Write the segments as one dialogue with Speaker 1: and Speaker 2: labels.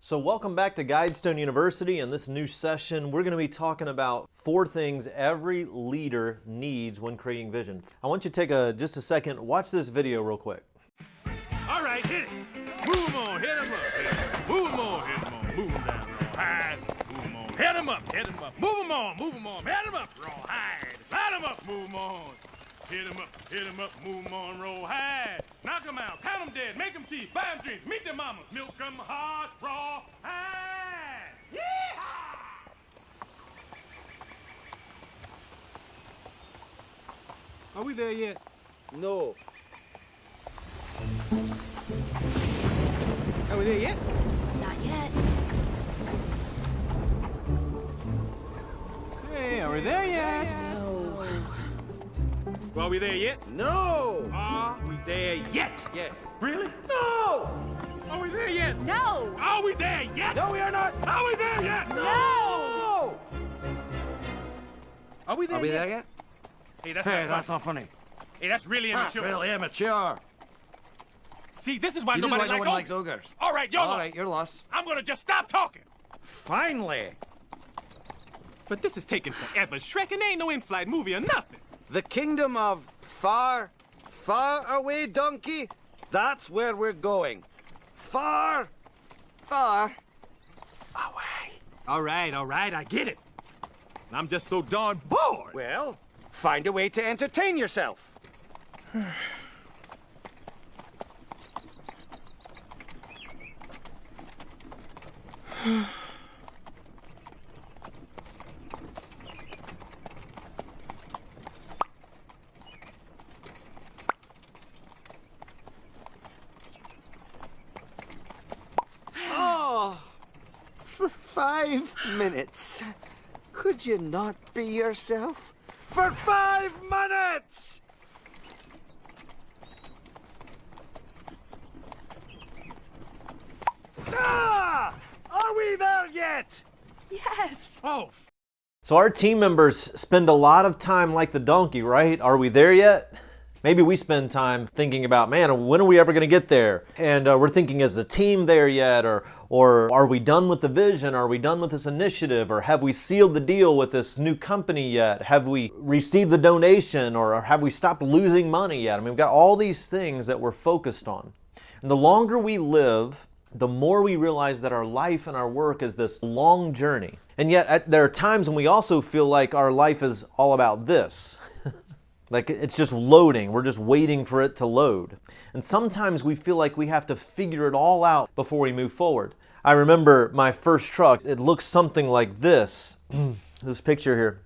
Speaker 1: So welcome back to Guidestone University. In this new session, we're going to be talking about 4 things every leader needs when creating vision. I want you to take just a second, watch this video real quick.
Speaker 2: All right, hit it. Move 'em on, hit 'em up. Move 'em on, hit 'em on. Move 'em down, roll high. Move 'em on, hit 'em up, hit 'em up. Move 'em on, hit 'em up, roll high. Light 'em up, move 'em on. Hit 'em up, move 'em on, roll high. Knock 'em out, count 'em dead, make 'em teeth, buy 'em drinks, meet their mamas, milk 'em hard, raw, high. Yeehaw!
Speaker 3: Are we there yet?
Speaker 4: No.
Speaker 3: Are we there yet?
Speaker 5: Not yet.
Speaker 3: Hey, are we there yet?
Speaker 4: No.
Speaker 2: Well, are we there yet?
Speaker 4: No.
Speaker 2: Are we there yet?
Speaker 4: Yes.
Speaker 2: Really?
Speaker 4: No.
Speaker 2: Are we there yet?
Speaker 5: No!
Speaker 2: Are we there yet?
Speaker 4: No, we are not.
Speaker 2: Are we there yet?
Speaker 4: No.
Speaker 3: Are we there
Speaker 4: Are we
Speaker 3: yet?
Speaker 4: there yet?
Speaker 2: Hey, that's
Speaker 4: Hey,
Speaker 2: not
Speaker 4: that's
Speaker 2: funny.
Speaker 4: not funny.
Speaker 2: Hey, that's really
Speaker 4: That's
Speaker 2: immature.
Speaker 4: really immature.
Speaker 2: See, this is why
Speaker 4: See, this is
Speaker 2: nobody
Speaker 4: why no one
Speaker 2: likes
Speaker 4: likes ogres.
Speaker 2: All right, you're
Speaker 4: All
Speaker 2: lost.
Speaker 4: right, you're lost.
Speaker 2: I'm gonna just stop talking.
Speaker 4: Finally.
Speaker 2: But this is taking forever. Shrek, and ain't no in-flight movie or nothing.
Speaker 4: The kingdom of far, far away, donkey. That's where we're going. Far, far away.
Speaker 2: All right, I get it. I'm just so darn bored.
Speaker 4: Well, find a way to entertain yourself. For 5 minutes. Could you not be yourself? For 5 minutes! Ah! Are we there yet?
Speaker 5: Yes!
Speaker 2: Oh,
Speaker 1: So our team members spend a lot of time like the donkey, right? Are we there yet? Maybe we spend time thinking about, man, when are we ever going to get there? And we're thinking, is the team there yet? Or are we done with the vision? Are we done with this initiative? Or have we sealed the deal with this new company yet? Have we received the donation? Or have we stopped losing money yet? I mean, we've got all these things that we're focused on. And the longer we live, the more we realize that our life and our work is this long journey. And yet there are times when we also feel like our life is all about this. Like it's just loading. We're just waiting for it to load. And sometimes we feel like we have to figure it all out before we move forward. I remember my first truck, it looks something like this. This picture here.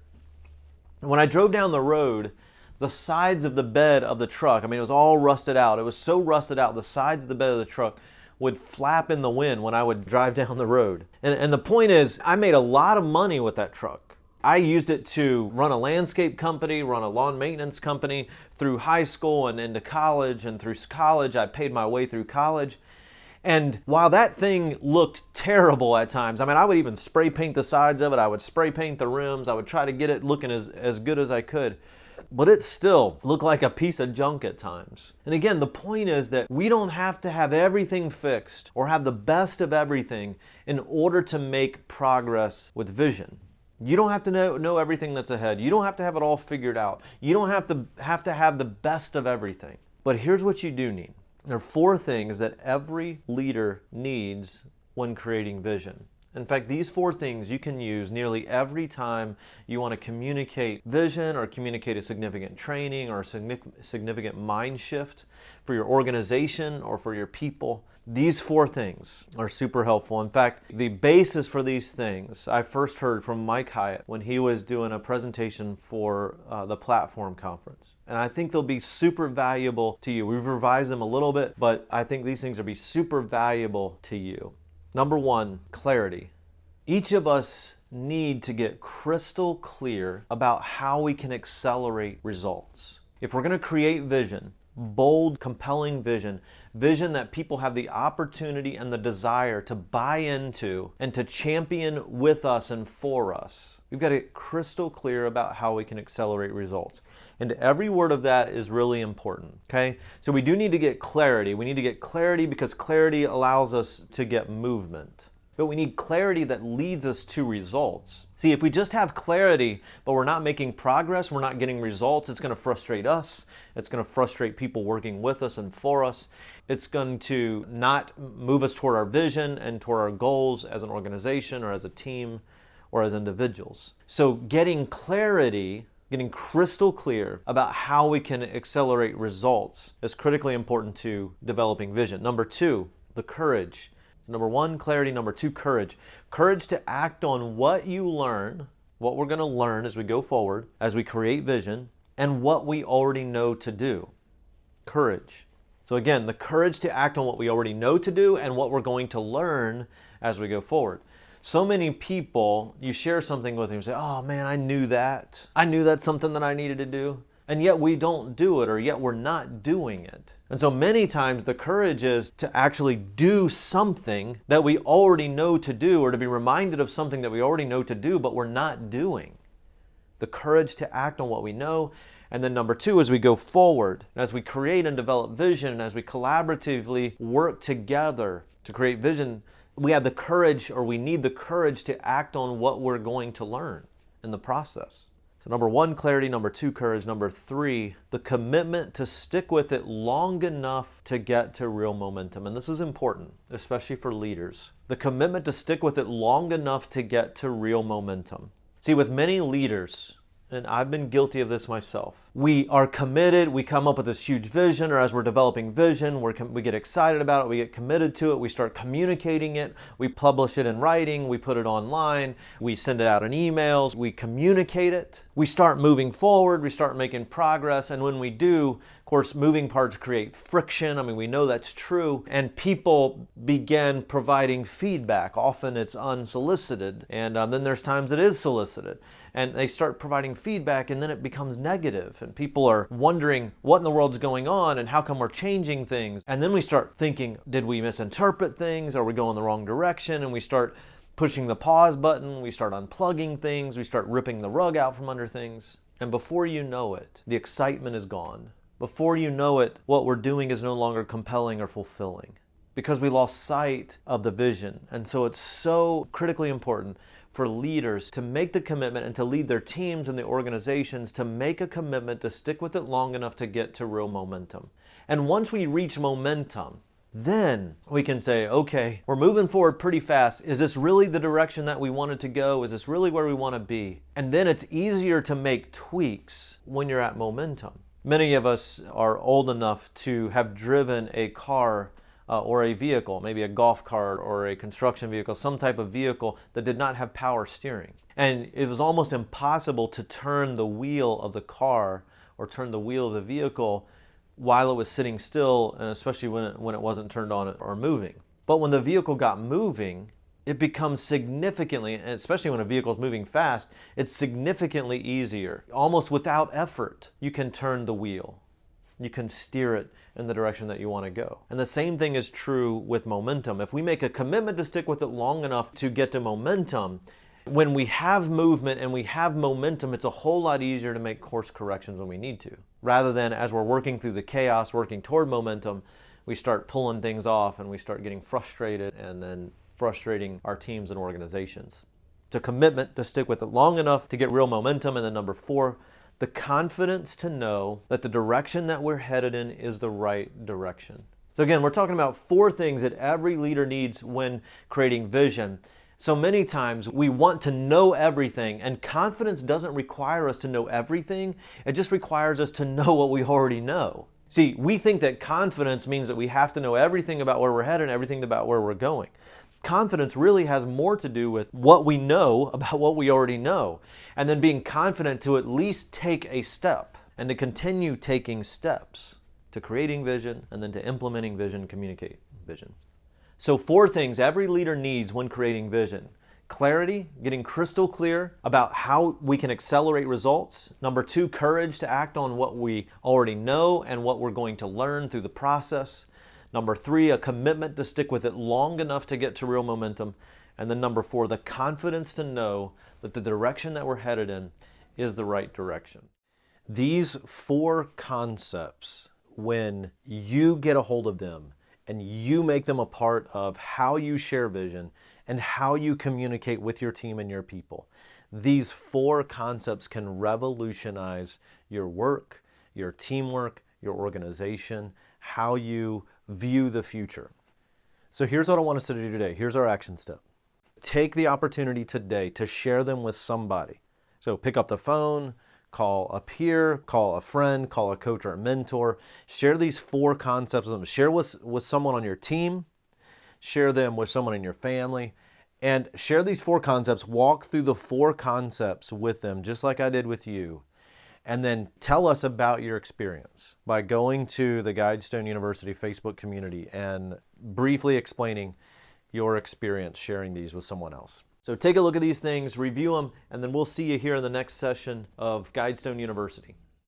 Speaker 1: When I drove down the road, the sides of the bed of the truck, I mean, it was all rusted out. It was so rusted out, the sides of the bed of the truck would flap in the wind when I would drive down the road. And the point is, I made a lot of money with that truck. I used it to run a landscape company, run a lawn maintenance company through high school and into college, and through college, I paid my way through college. And while that thing looked terrible at times, I mean, I would even spray paint the sides of it, I would spray paint the rims, I would try to get it looking as good as I could. But it still looked like a piece of junk at times. And again, the point is that we don't have to have everything fixed or have the best of everything in order to make progress with vision. You don't have to know everything that's ahead. You don't have to have it all figured out. You don't have to have the best of everything. But here's what you do need. There are 4 things that every leader needs when creating vision. In fact, these 4 things you can use nearly every time you want to communicate vision or communicate a significant training or a significant mind shift for your organization or for your people. These 4 things are super helpful. In fact, the basis for these things I first heard from Mike Hyatt when he was doing a presentation for the Platform Conference. And I think they'll be super valuable to you. We've revised them a little bit, but I think these things will be super valuable to you. Number 1, clarity. Each of us need to get crystal clear about how we can accelerate results. If we're going to create vision, bold, compelling vision that people have the opportunity and the desire to buy into and to champion with us and for us. We've got to get crystal clear about how we can accelerate results. And every word of that is really important, okay? So we do need to get clarity. We need to get clarity because clarity allows us to get movement. but we need clarity that leads us to results. See, if we just have clarity, but we're not making progress, we're not getting results, it's going to frustrate us. It's going to frustrate people working with us and for us. It's going to not move us toward our vision and toward our goals as an organization or as a team or as individuals. So getting clarity, getting crystal clear about how we can accelerate results is critically important to developing vision. Number two, the courage. Number one, clarity. Number two, courage. Courage to act on what you learn, what we're going to learn as we go forward, as we create vision, and what we already know to do. Courage. So again, the courage to act on what we already know to do and what we're going to learn as we go forward. So many people, you share something with them and say, oh man, I knew that. I knew that's something that I needed to do. And yet we don't do it, or yet we're not doing it. And so many times the courage is to actually do something that we already know to do, or to be reminded of something that we already know to do, but we're not doing. The courage to act on what we know. And then number two, as we go forward, as we create and develop vision, and as we collaboratively work together to create vision, we have the courage, or we need the courage to act on what we're going to learn in the process. So number one, clarity. Number two, courage. Number three, the commitment to stick with it long enough to get to real momentum. And this is important, especially for leaders. The commitment to stick with it long enough to get to real momentum. See, with many leaders, and I've been guilty of this myself, we are committed, we come up with this huge vision, or as we're developing vision, we get excited about it, we get committed to it, we start communicating it, we publish it in writing, we put it online, we send it out in emails, we communicate it, we start moving forward, we start making progress, and when we do, of course, moving parts create friction. I mean, we know that's true, and people begin providing feedback. Often it's unsolicited, and then there's times it is solicited. And they start providing feedback, and then it becomes negative. And people are wondering what in the world's going on and how come we're changing things. And then we start thinking, did we misinterpret things? Are we going the wrong direction? And we start pushing the pause button. We start unplugging things. We start ripping the rug out from under things. And before you know it, the excitement is gone. Before you know it, what we're doing is no longer compelling or fulfilling, because we lost sight of the vision. And so it's so critically important for leaders to make the commitment and to lead their teams and the organizations to make a commitment to stick with it long enough to get to real momentum. And once we reach momentum, then we can say, okay, we're moving forward pretty fast. Is this really the direction that we wanted to go? Is this really where we want to be? And then it's easier to make tweaks when you're at momentum. Many of us are old enough to have driven a car or a vehicle, maybe a golf cart or a construction vehicle, some type of vehicle that did not have power steering. And it was almost impossible to turn the wheel of the car or turn the wheel of the vehicle while it was sitting still, and especially when it wasn't turned on or moving. But when the vehicle got moving, it becomes significantly, and especially when a vehicle is moving fast, it's significantly easier. Almost without effort, you can turn the wheel. You can steer it in the direction that you want to go. And the same thing is true with momentum. If we make a commitment to stick with it long enough to get to momentum, when we have movement and we have momentum, it's a whole lot easier to make course corrections when we need to. Rather than as we're working through the chaos, working toward momentum, we start pulling things off and we start getting frustrated and then frustrating our teams and organizations. It's a commitment to stick with it long enough to get real momentum. And then number four, the confidence to know that the direction that we're headed in is the right direction. So again, we're talking about four things that every leader needs when creating vision. So many times we want to know everything, and confidence doesn't require us to know everything. It just requires us to know what we already know. See, we think that confidence means that we have to know everything about where we're headed and everything about where we're going. Confidence really has more to do with what we know about what we already know, and then being confident to at least take a step and to continue taking steps to creating vision and then to implementing vision, communicate vision. So four things every leader needs when creating vision. Clarity, getting crystal clear about how we can accelerate results. Number two, courage to act on what we already know and what we're going to learn through the process. Number three, a commitment to stick with it long enough to get to real momentum. And then number four, the confidence to know that the direction that we're headed in is the right direction. These four concepts, when you get a hold of them and you make them a part of how you share vision and how you communicate with your team and your people. These 4 concepts can revolutionize your work, your teamwork, your organization, how you view the future. So here's what I want us to do today. Here's our action step. Take the opportunity today to share them with somebody. So pick up the phone, call a peer, call a friend, call a coach or a mentor. Share these 4 concepts with them. Share with someone on your team. Share them with someone in your family. And share these 4 concepts. Walk through the 4 concepts with them, just like I did with you. And then tell us about your experience by going to the Guidestone University Facebook community and briefly explaining your experience sharing these with someone else. So take a look at these things, review them, and then we'll see you here in the next session of Guidestone University.